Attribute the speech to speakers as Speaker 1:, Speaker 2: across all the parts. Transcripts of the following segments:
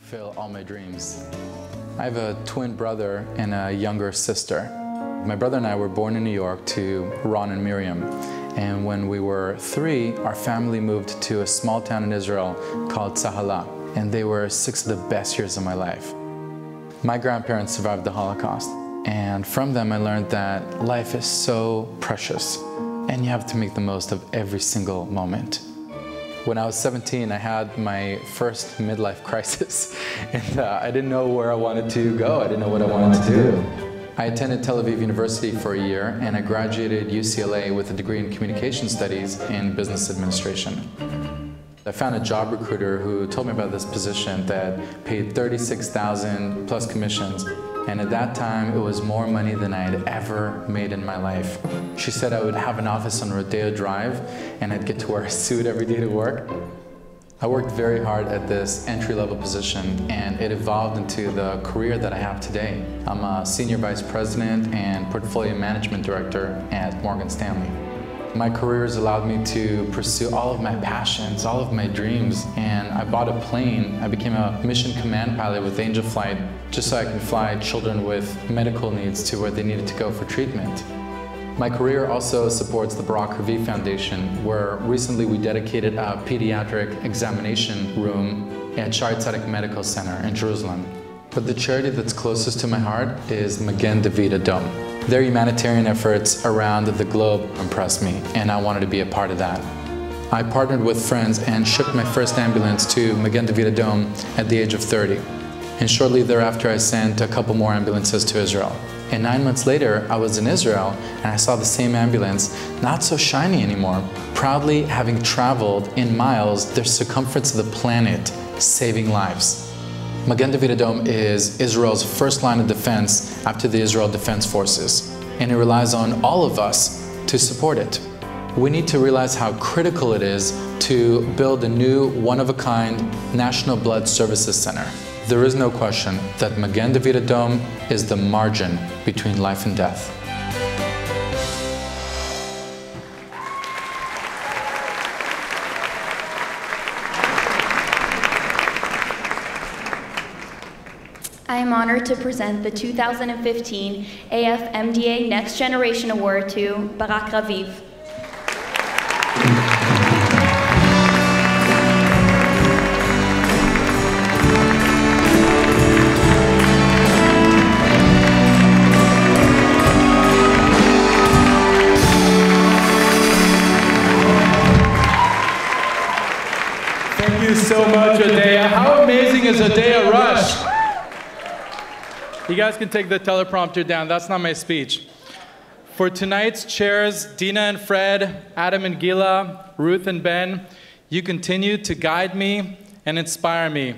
Speaker 1: fulfill all my dreams. I have a twin brother and a younger sister. My brother and I were born in New York to Ron and Miriam. And when we were 3, our family moved to a small town in Israel called Sahala. And they were 6 of the best years of my life. My grandparents survived the Holocaust. And from them I learned that life is so precious and you have to make the most of every single moment. When I was 17, I had my first midlife crisis. And I didn't know where I wanted to go. I didn't know what I wanted to do. I attended Tel Aviv University for a year and I graduated UCLA with a degree in communication studies in business administration. I found a job recruiter who told me about this position that paid $36,000 plus commissions. And at that time, it was more money than I had ever made in my life. She said I would have an office on Rodeo Drive and I'd get to wear a suit every day to work. I worked very hard at this entry-level position and it evolved into the career that I have today. I'm a senior vice president and portfolio management director at Morgan Stanley. My career has allowed me to pursue all of my passions, all of my dreams, and I bought a plane. I became a mission command pilot with Angel Flight just so I can fly children with medical needs to where they needed to go for treatment. My career also supports the Barak Foundation, where recently we dedicated a pediatric examination room at Shaare Zedek Medical Center in Jerusalem. But the charity that's closest to my heart is Magen Adom. Their humanitarian efforts around the globe impressed me, and I wanted to be a part of that. I partnered with friends and shipped my first ambulance to Magen Adom at the age of 30. And shortly thereafter, I sent a couple more ambulances to Israel. And 9 months later, I was in Israel and I saw the same ambulance, not so shiny anymore, proudly having traveled in miles the circumference of the planet, saving lives. Magen Adom is Israel's first line of defense after the Israel Defense Forces, and it relies on all of us to support it. We need to realize how critical it is to build a new, one-of-a-kind National Blood Services Center. There is no question that Magen Adom is the margin between life and death.
Speaker 2: I am honored to present the 2015 AF-MDA Next Generation Award to Barak Raviv.
Speaker 3: Thank you so much, Adea. How amazing is Adea Rush? You guys can take the teleprompter down. That's not my speech. For tonight's chairs, Dina and Fred, Adam and Gila, Ruth and Ben, you continue to guide me and inspire me.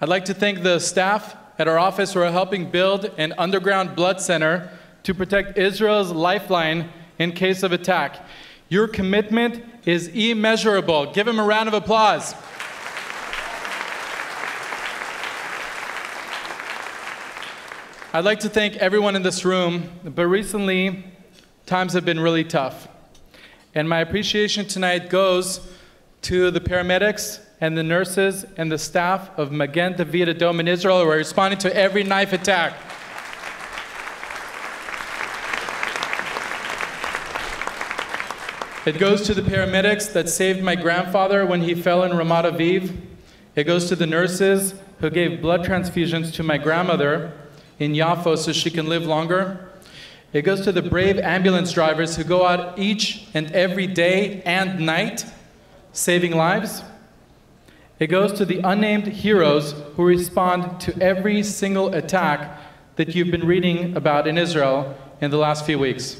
Speaker 3: I'd like to thank the staff at our office who are helping build an underground blood center to protect Israel's lifeline in case of attack. Your commitment is immeasurable. Give them a round of applause. I'd like to thank everyone in this room, but recently, times have been really tough. And my appreciation tonight goes to the paramedics and the nurses and the staff of Magen Adom in Israel who are responding to every knife attack. It goes to the paramedics that saved my grandfather when he fell in Ramat Aviv. It goes to the nurses who gave blood transfusions to my grandmother in Yaffo so she can live longer. It goes to the brave ambulance drivers who go out each and every day and night saving lives. It goes to the unnamed heroes who respond to every single attack that you've been reading about in Israel in the last few weeks.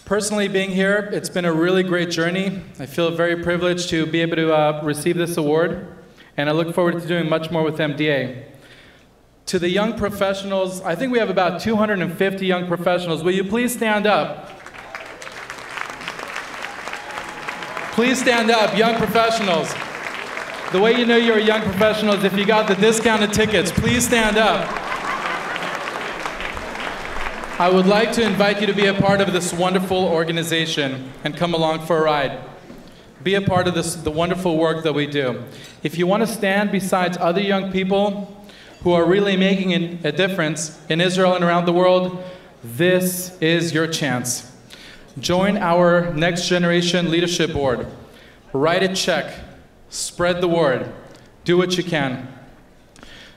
Speaker 3: Personally, being here, it's been a really great journey. I feel very privileged to be able to receive this award, and I look forward to doing much more with MDA. To the young professionals, I think we have about 250 young professionals. Will you please stand up? Please stand up, young professionals. The way you know you're a young professional is if you got the discounted tickets. Please stand up. I would like to invite you to be a part of this wonderful organization and come along for a ride. be a part of the wonderful work that we do. If you want to stand beside other young people who are really making a difference in Israel and around the world, this is your chance. Join our Next Generation Leadership Board. Write a check. Spread the word. Do what you can.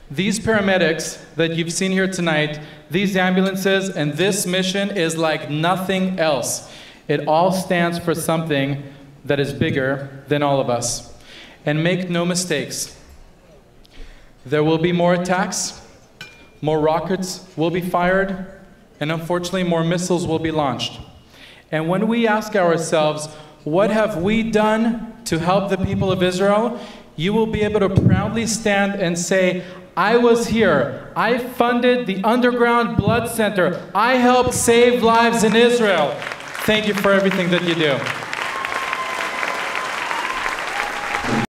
Speaker 3: These paramedics that you've seen here tonight, these ambulances, and this mission is like nothing else. It all stands for something that is bigger than all of us. And make no mistakes. There will be more attacks, more rockets will be fired, and unfortunately more missiles will be launched. And when we ask ourselves, what have we done to help the people of Israel? You will be able to proudly stand and say, I was here. I funded the underground blood center. I helped save lives in Israel. Thank you for everything that you do.